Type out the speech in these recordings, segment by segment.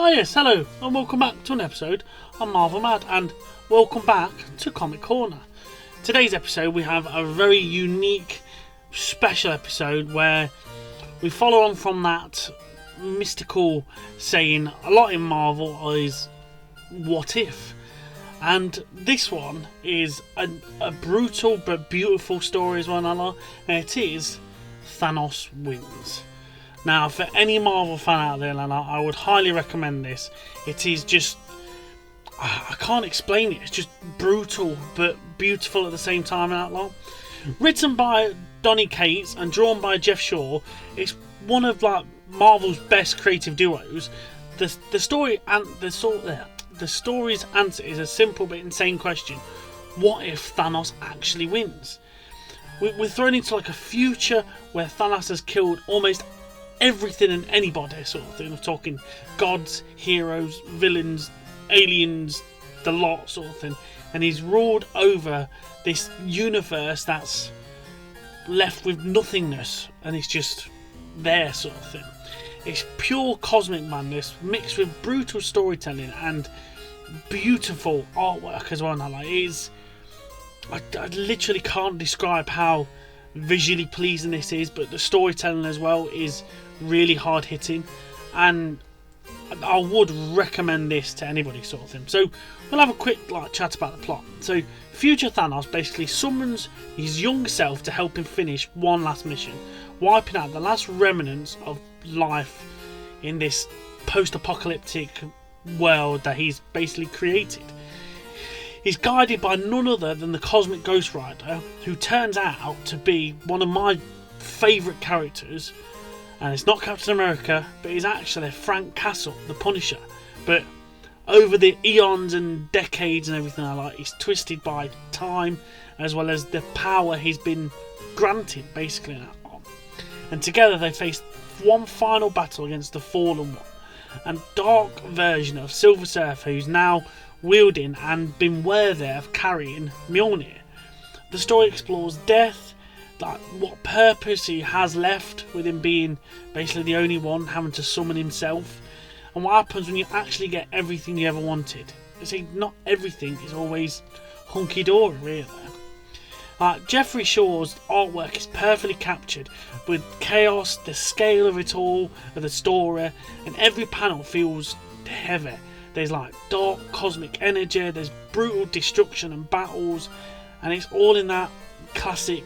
Oh yes, hello and welcome back to an episode of Marvel Mad, and welcome back to Comic Corner. Today's episode we have a very unique, special episode where we follow on from that mystical saying a lot in Marvel is what if, and this one is a brutal but beautiful story as well, and it is Thanos Wins. Now, for any Marvel fan out there, I would highly recommend this. It is just, I can't explain it. It's just brutal but beautiful at the same time. Written by Donny Cates and drawn by Jeff Shaw, it's one of Marvel's best creative duos. The story's answer is a simple but insane question: what if Thanos actually wins? We're thrown into a future where Thanos has killed almost everything and anybody, sort of thing. We're talking gods, heroes, villains, aliens, the lot, sort of thing. And he's ruled over this universe that's left with nothingness, and it's just there, sort of thing. It's pure cosmic madness mixed with brutal storytelling and beautiful artwork as well. I literally can't describe how visually pleasing this is, but the storytelling as well is really hard hitting, and I would recommend this to anybody, sort of thing. So we'll have a quick chat about the plot. So future Thanos basically summons his young self to help him finish one last mission, wiping out the last remnants of life in this post-apocalyptic world that he's basically created. He's guided by none other than the Cosmic Ghost Rider, who turns out to be one of my favourite characters. And it's not Captain America, but it's actually Frank Castle, the Punisher. But over the eons and decades and everything he's twisted by time, as well as the power he's been granted, basically. And together they face one final battle against the Fallen One, and dark version of Silver Surfer, who's now wielding and been worthy of carrying Mjolnir. The story explores death, what purpose he has left with him being basically the only one having to summon himself, and what happens when you actually get everything you ever wanted. You see, not everything is always hunky-dory, really. Jeffrey Shaw's artwork is perfectly captured with chaos, the scale of it all, of the story, and every panel feels heavy. There's dark cosmic energy, there's brutal destruction and battles, and it's all in that classic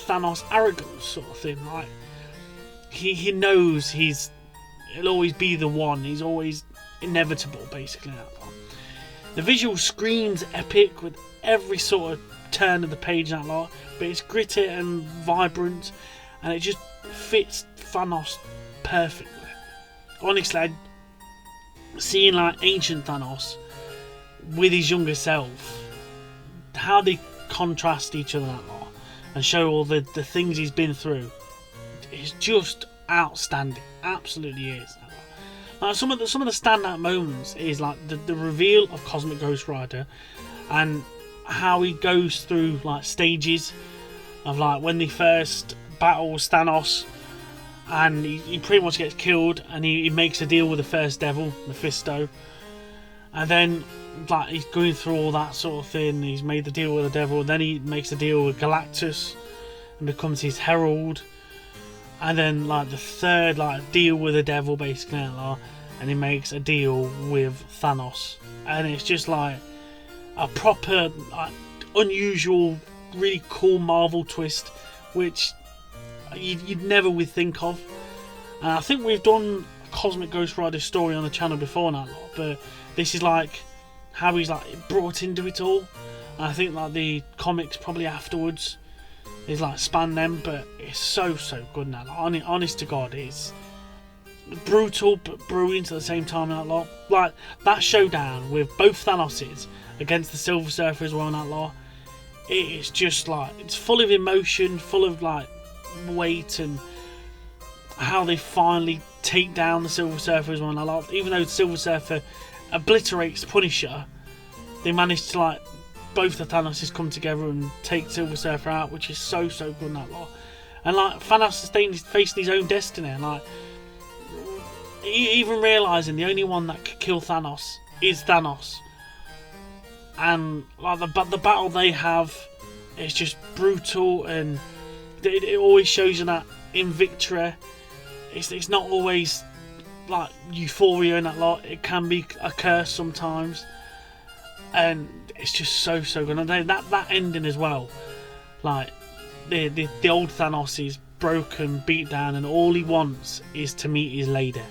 Thanos arrogance sort of thing. He knows he'll always be the one, he's always inevitable, basically. The visual screams epic with every sort of turn of the page, but it's gritty and vibrant, and it just fits Thanos perfectly. Honestly, seeing ancient Thanos with his younger self, how they contrast each other and show all the things he's been through, is just outstanding. Absolutely is. Some of the standout moments is the reveal of Cosmic Ghost Rider, and how he goes through stages of when they first battle Thanos, and he pretty much gets killed, and he makes a deal with the first devil, Mephisto, and then he's going through all that sort of thing. He's made the deal with the devil, then he makes a deal with Galactus and becomes his herald, and then the third deal with the devil, basically, and he makes a deal with Thanos, and it's just a proper unusual, really cool Marvel twist, which you'd never would think of. And I think we've done a Cosmic Ghost Rider story on the channel before now, but this is how he's brought into it all. And I think the comics probably afterwards is span them, but it's so good now. Honest to God, it's brutal but brilliant at the same time. That showdown with both Thanoses against the Silver Surfer as well. It is just it's full of emotion, full of weight, and how they finally take down the Silver Surfer as well. Even though the Silver Surfer obliterates Punisher, they manage to both the Thanoses come together and take Silver Surfer out, which is so good in that lot. And Thanos is facing his own destiny, and even realising the only one that could kill Thanos is Thanos, and like the battle they have, it's just brutal, and it always shows you that in victory, it's not always like euphoria and that lot. It can be a curse sometimes, and it's just so good. And that ending as well, like the old Thanos is broken, beat down, and all he wants is to meet his lady,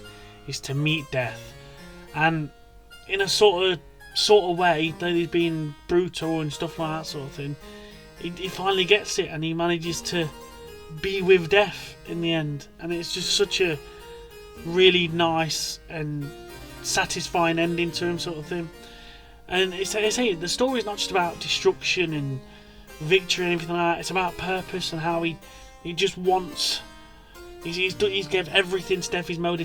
is to meet death, and in a sort of way that he's been brutal and stuff like that sort of thing, he finally gets it, and he manages to be with death in the end, and it's just such a really nice and satisfying ending to him sort of thing. And it's the story is not just about destruction and victory and everything like that. It's about purpose and how he just wants. He's gave everything to death. He's made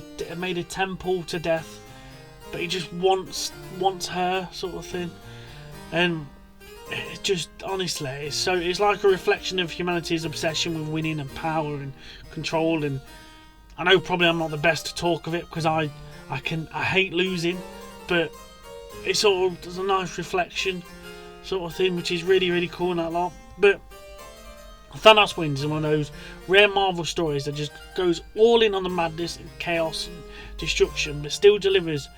a temple to death, but he just wants her sort of thing. And it just honestly, it's like a reflection of humanity's obsession with winning and power and control. And I know probably I'm not the best to talk of it because I hate losing, but it's sort of there's a nice reflection sort of thing, which is really cool and that lot. But Thanos Wins is one of those rare Marvel stories that just goes all in on the madness and chaos and destruction, but still delivers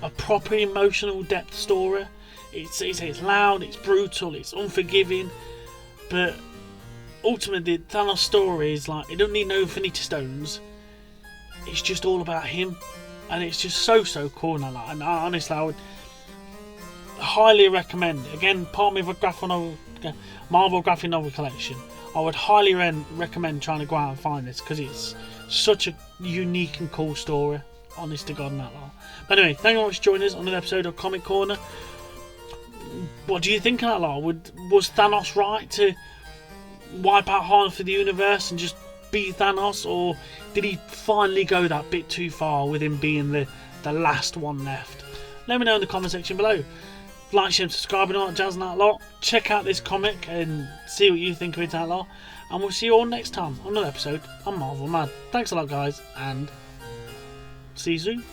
a proper emotional depth story. It's loud, it's brutal, it's unforgiving, but ultimately the Thanos story is like, it don't need no Infinity Stones. It's just all about him, and it's just so cool and that. And honestly, I would highly recommend. Again, part of a Marvel graphic novel collection. I would highly recommend trying to go out and find this because it's such a unique and cool story. Honest to God, and that lot. But anyway, thank you very much for joining us on an episode of Comic Corner. What do you think of that lot? Was Thanos right to wipe out half of the universe and just beat Thanos, or did he finally go that bit too far with him being the last one left? Let me know in the comment section below. Like, share, subscribe, and all that jazz and that lot. Check out this comic and see what you think of it, that lot. And we'll see you all next time on another episode on Marvel Mad. Thanks a lot, guys, and see you soon.